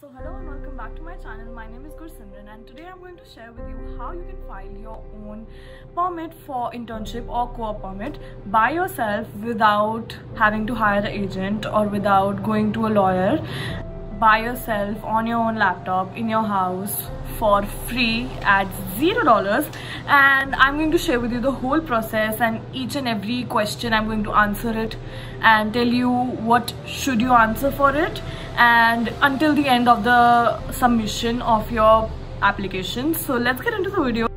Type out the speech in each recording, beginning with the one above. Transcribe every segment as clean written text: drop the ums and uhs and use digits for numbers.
So hello and welcome back to my channel. My name is Gursimran and today I'm going to share with you how you can file your own permit for internship or co-op permit by yourself without having to hire an agent or without going to a lawyer, by yourself on your own laptop in your house for free at $0. And I'm going to share with you the whole process and each and every question. I'm going to answer it and tell you what should you answer for it, and until the end of the submission of your application. So let's get into the video.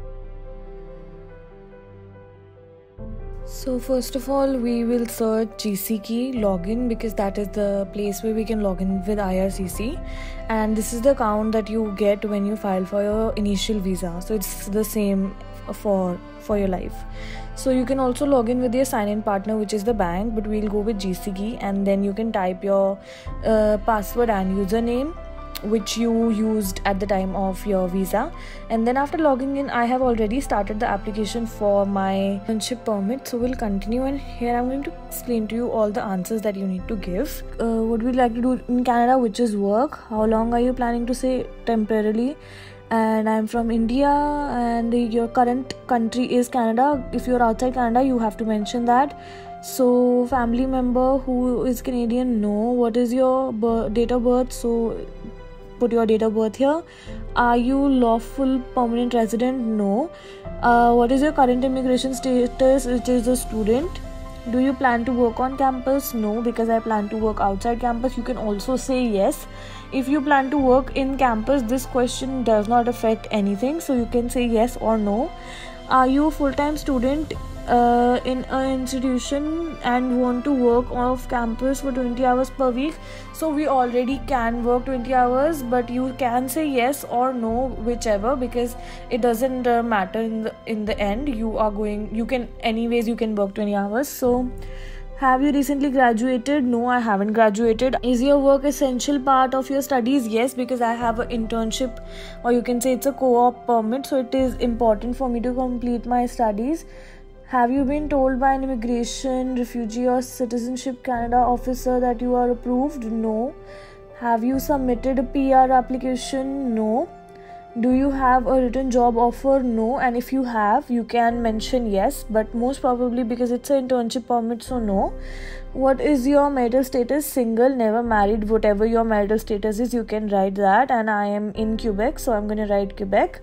So first of all, we will search GCKey login because that is the place where we can log in with IRCC, and this is the account that you get when you file for your initial visa. So it's the same for your life. So you can also log in with your sign-in partner, which is the bank, but we'll go with GCKey, and then you can type your password and username which you used at the time of your visa. And then after logging in, I have already started the application for my internship permit. So we'll continue, and here I'm going to explain to you all the answers that you need to give. What we'd like to do in Canada, which is work. How long are you planning to stay temporarily? And I'm from India, and your current country is Canada. If you're outside Canada, you have to mention that. So family member who is Canadian, no. What is your date of birth? So put your date of birth here. Are you lawful permanent resident? No. What is your current immigration status? Which is a student. Do you plan to work on campus? No, because I plan to work outside campus. You can also say yes. If you plan to work in campus, this question does not affect anything, so you can say yes or no. Are you a full-time student in an institution and want to work off campus for 20 hours per week? So we already can work 20 hours, but you can say yes or no, whichever, because it doesn't matter in the end. You can work 20 hours. So have you recently graduated? No, I haven't graduated. Is your work essential part of your studies? Yes, because I have an internship, or you can say it's a co-op permit, so it is important for me to complete my studies. Have you been told by an immigration, refugee or citizenship Canada officer that you are approved? No. Have you submitted a PR application? No. Do you have a written job offer? No. And if you have, you can mention yes, but most probably because it's an internship permit, so no. What is your marital status? Single, never married. Whatever your marital status is, you can write that. And I am in Quebec, so I'm going to write Quebec.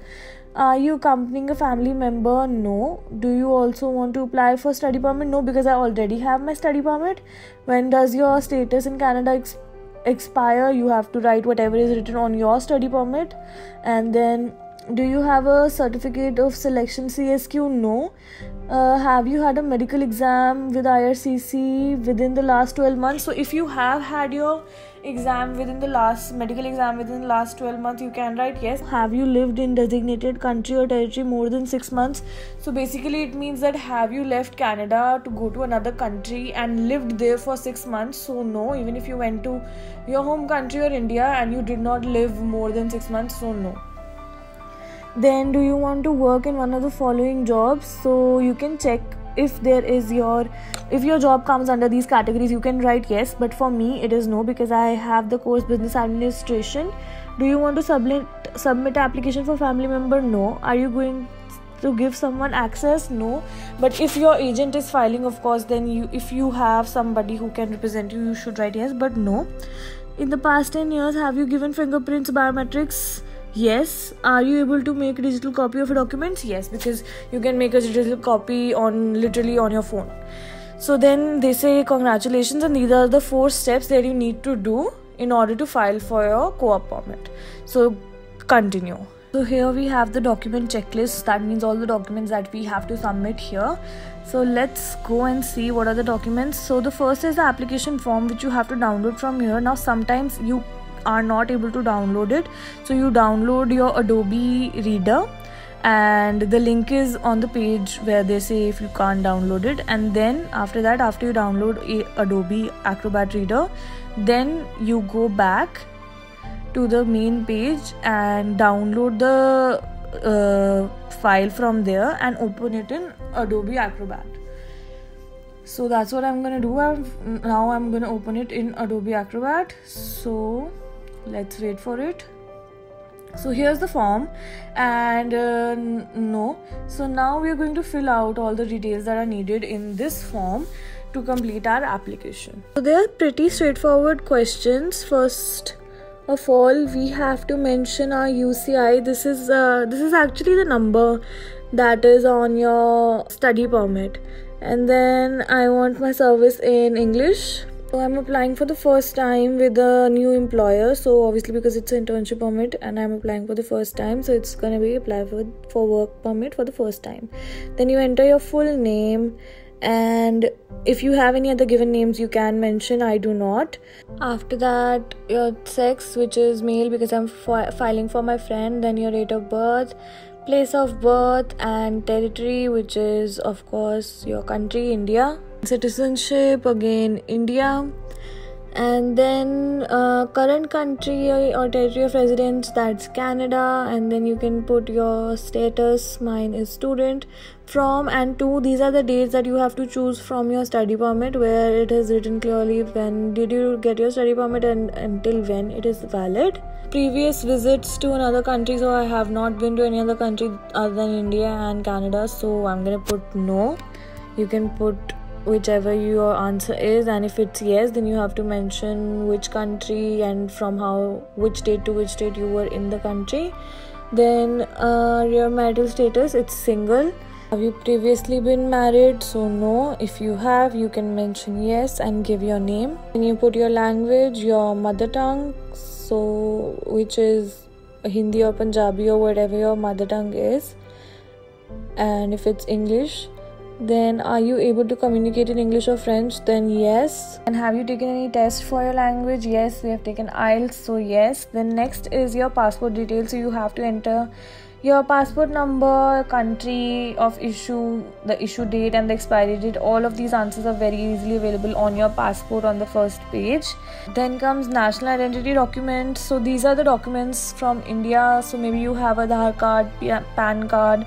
Are you accompanying a family member? No. Do you also want to apply for study permit? No, because I already have my study permit. When does your status in Canada expire? You have to write whatever is written on your study permit. And then, do you have a certificate of selection CSQ? No. Have you had a medical exam with IRCC within the last 12 months? So if you have had your medical exam within the last 12 months, you can write yes. Have you lived in designated country or territory more than 6 months? So basically it means that have you left Canada to go to another country and lived there for 6 months? So no, even if you went to your home country or India and you did not live more than 6 months, so no. Then, do you want to work in one of the following jobs? So you can check if your job comes under these categories, you can write yes, but for me it is no, because I have the course business administration. Do you want to submit application for family member? No. Are you going to give someone access? No. But if your agent is filing, of course, then if you have somebody who can represent you, you should write yes, but no. In the past 10 years, have you given fingerprints, biometrics? Yes. Are you able to make a digital copy of your documents? Yes, because you can make a digital copy literally on your phone. So then they say congratulations, and these are the 4 steps that you need to do in order to file for your co-op permit. So continue. So here we have the document checklist. That means all the documents that we have to submit here. So let's go and see what are the documents. So the first is the application form, which you have to download from here. Now sometimes you are not able to download it, so you download your Adobe Reader, and the link is on the page where they say if you can't download it. And then after you download Adobe Acrobat Reader, then you go back to the main page and download the file from there and open it in Adobe Acrobat. So that's what I'm gonna do. Now I'm gonna open it in Adobe Acrobat. So let's wait for it. So here's the form, and no. So now we are going to fill out all the details that are needed in this form to complete our application. So they are pretty straightforward questions. First of all, we have to mention our UCI. This is actually the number that is on your study permit. And then I want my service in English. So I'm applying for the first time with a new employer. So obviously because it's an internship permit and I'm applying for the first time, so it's gonna be apply for work permit for the first time. Then you enter your full name, and if you have any other given names you can mention. I do not. After that, your sex, which is male because I'm filing for my friend. Then your date of birth, place of birth, and territory, which is of course your country, India. Citizenship, again India. And then current country or territory of residence, that's Canada. And then you can put your status. Mine is student. From and to, these are the dates that you have to choose from your study permit, where it is written clearly when did you get your study permit and until when it is valid. Previous visits to another country, so I have not been to any other country other than India and Canada, so I'm gonna put no. You can put whichever your answer is, and if it's yes, then you have to mention which country and from which date to which date you were in the country. Then your marital status, it's single. Have you previously been married? So no. If you have, you can mention yes and give your name. Then you put your language, your mother tongue, so which is Hindi or Punjabi or whatever your mother tongue is. And if it's English, then are you able to communicate in English or French? Then yes. And have you taken any test for your language? Yes, we have taken IELTS, so yes. Then next is your passport details, so you have to enter your passport number, country of issue, the issue date and the expiry date. All of these answers are very easily available on your passport on the first page. Then comes national identity documents. So these are the documents from India. So maybe you have Aadhaar card, PAN card,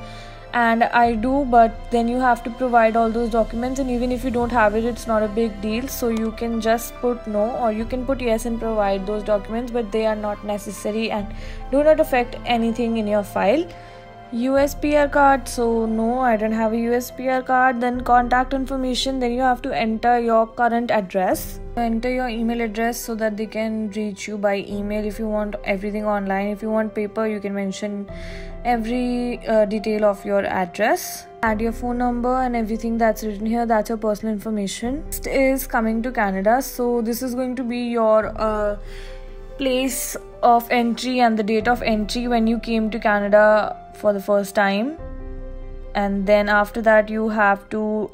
and I do, but then you have to provide all those documents, and even if you don't have it, it's not a big deal. So you can just put no, or you can put yes and provide those documents, but they are not necessary and do not affect anything in your file. USPR card, so no, I don't have a USPR card. Then contact information, then you have to enter your current address. Enter your email address so that they can reach you by email if you want everything online. If you want paper, you can mention every detail of your address. Add your phone number and everything that's written here, that's your personal information. Next is coming to Canada. So this is going to be your place of entry and the date of entry when you came to Canada for the first time. And then after that you have to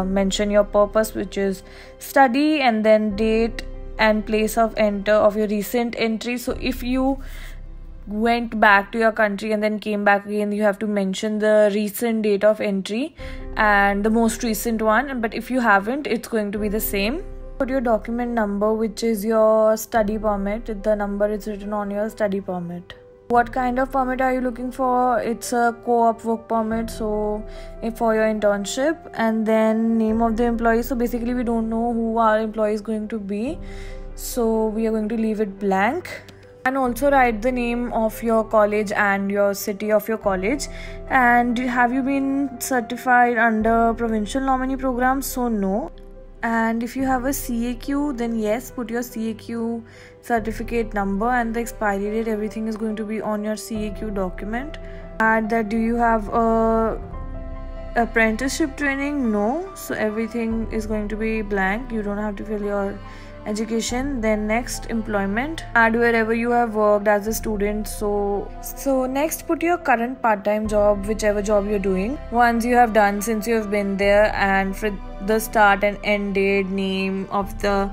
mention your purpose, which is study, and then date and place of enter of your recent entry. So if you went back to your country and then came back again, you have to mention the recent date of entry and the most recent one. But if you haven't, it's going to be the same. Put your document number, which is your study permit. The number is written on your study permit. What kind of permit are you looking for? It's a co-op work permit, so for your internship. And then name of the employee. So basically we don't know who our employee is going to be, so we are going to leave it blank. And also write the name of your college and your city of your college. And have you been certified under provincial nominee program? So no. And if you have a CAQ, then yes, put your CAQ certificate number and the expiry date. Everything is going to be on your CAQ document. Add that do you have a apprenticeship training? No. So everything is going to be blank. You don't have to fill your education. Then next, employment. Add wherever you have worked as a student. So next, put your current part-time job, whichever job you're doing, once you have done since you have been there, and for the start and end date, name of the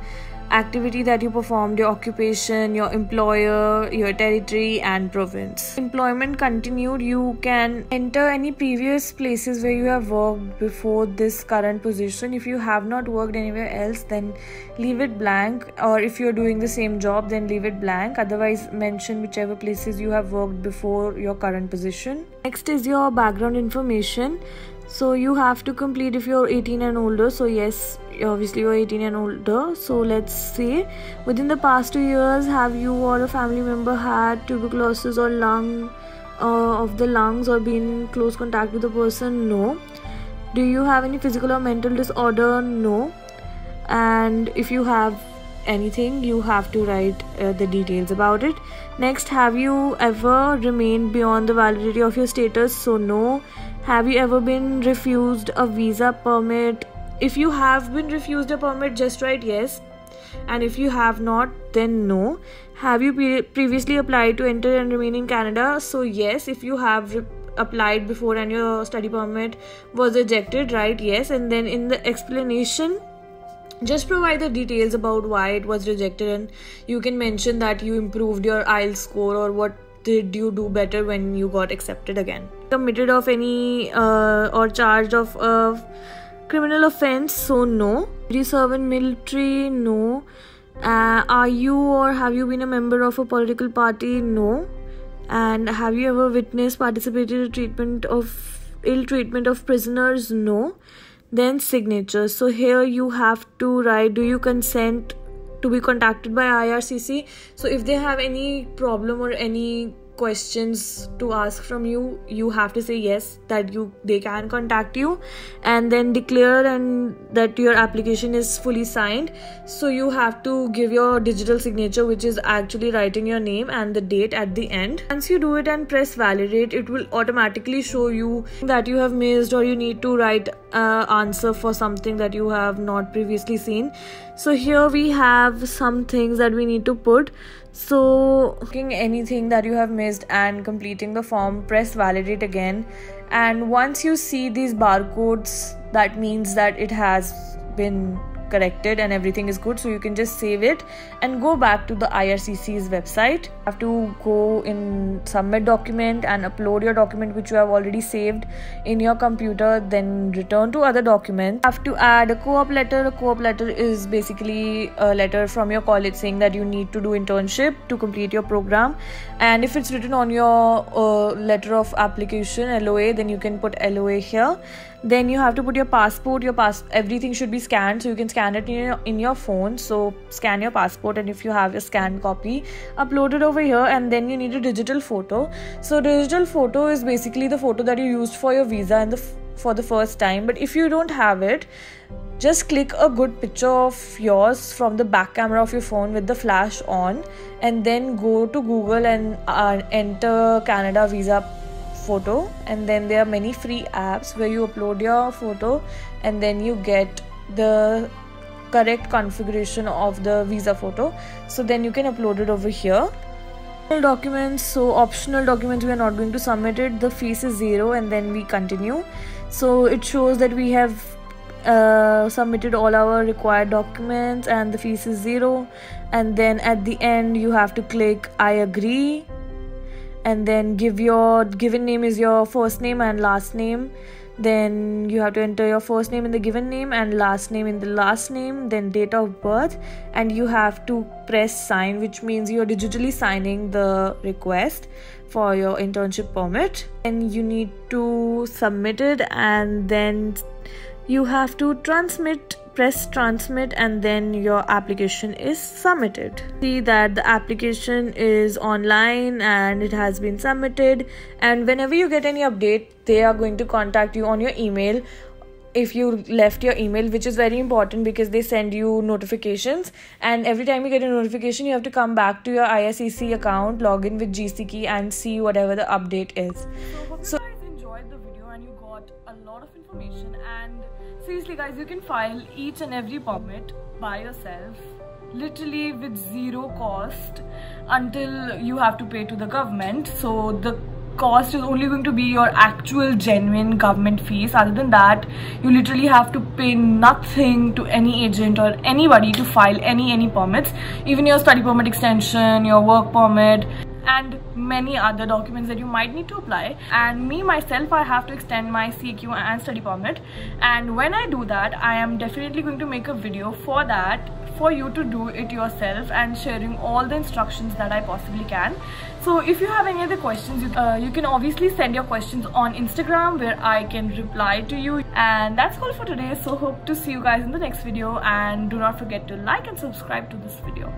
activity that you performed, your occupation, your employer, your territory and province. Employment continued, you can enter any previous places where you have worked before this current position. If you have not worked anywhere else, then leave it blank, or if you're doing the same job, then leave it blank. Otherwise mention whichever places you have worked before your current position. Next is your background information. So you have to complete if you're 18 and older. So yes, obviously you're 18 and older. So let's say within the past 2 years, have you or a family member had tuberculosis or of the lungs or been in close contact with the person? No. Do you have any physical or mental disorder? No. And if you have anything, you have to write the details about it. Next, have you ever remained beyond the validity of your status? So no. Have you ever been refused a visa permit? If you have been refused a permit, just write yes, and if you have not, then no. Have you previously applied to enter and remain in Canada? So yes. If you have applied before and your study permit was rejected, write yes, and then in the explanation just provide the details about why it was rejected, and you can mention that you improved your IELTS score or what did you do better when you got accepted again. Committed of any or charged of a criminal offense? So no. Did you serve in military? No. Are you or have you been a member of a political party? No. And have you ever witnessed, participated in ill treatment of prisoners? No. Then signatures. So here you have to write, do you consent to be contacted by IRCC? So if they have any problem or any questions to ask from you, you have to say yes, that they can contact you, and then declare and that your application is fully signed. So you have to give your digital signature, which is actually writing your name and the date at the end. Once you do it and press validate, it will automatically show you that you have missed or you need to write answer for something that you have not previously seen. So here we have some things that we need to put. So looking anything that you have missed and completing the form, press validate again, and once you see these barcodes, that means that it has been corrected and everything is good. So you can just save it and go back to the IRCC's website. You have to go in submit document and upload your document which you have already saved in your computer, then return to other documents. You have to add a co-op letter. A co-op letter is basically a letter from your college saying that you need to do internship to complete your program, and if it's written on your letter of application, LOA, then you can put LOA here. Then you have to put your passport. Everything should be scanned, so you can scan it in your phone. So scan your passport, and if you have a scanned copy, upload it over here. And then you need a digital photo. So digital photo is basically the photo that you used for your visa and for the first time. But if you don't have it, just click a good picture of yours from the back camera of your phone with the flash on, and then go to Google and enter Canada visa photo, and then there are many free apps where you upload your photo and then you get the correct configuration of the visa photo. So then you can upload it over here. Documents. So optional documents, we are not going to submit it. The fees is 0, and then we continue. So it shows that we have submitted all our required documents and the fees is 0, and then at the end you have to click I agree, and then give your given name is your first name and last name. Then you have to enter your first name in the given name and last name in the last name, then date of birth, and you have to press sign, which means you're digitally signing the request for your internship permit. And you need to submit it, and then you have to press transmit, and then your application is submitted. See that the application is online and it has been submitted, and whenever you get any update, they are going to contact you on your email if you left your email, which is very important because they send you notifications, and every time you get a notification you have to come back to your IRCC account, log in with GCKey and see whatever the update is. So hope you guys enjoyed the video and you got a lot of information, and seriously guys, you can file each and every permit by yourself, literally with 0 cost until you have to pay to the government. So the cost is only going to be your actual genuine government fees. Other than that, you literally have to pay nothing to any agent or anybody to file any permits, even your study permit extension, your work permit, and many other documents that you might need to apply. And me myself, I have to extend my CQ and study permit, and when I do that, I am definitely going to make a video for that for you to do it yourself and sharing all the instructions that I possibly can. So if you have any other questions, you can obviously send your questions on Instagram, where I can reply to you. And that's all for today. So hope to see you guys in the next video, and do not forget to like and subscribe to this video.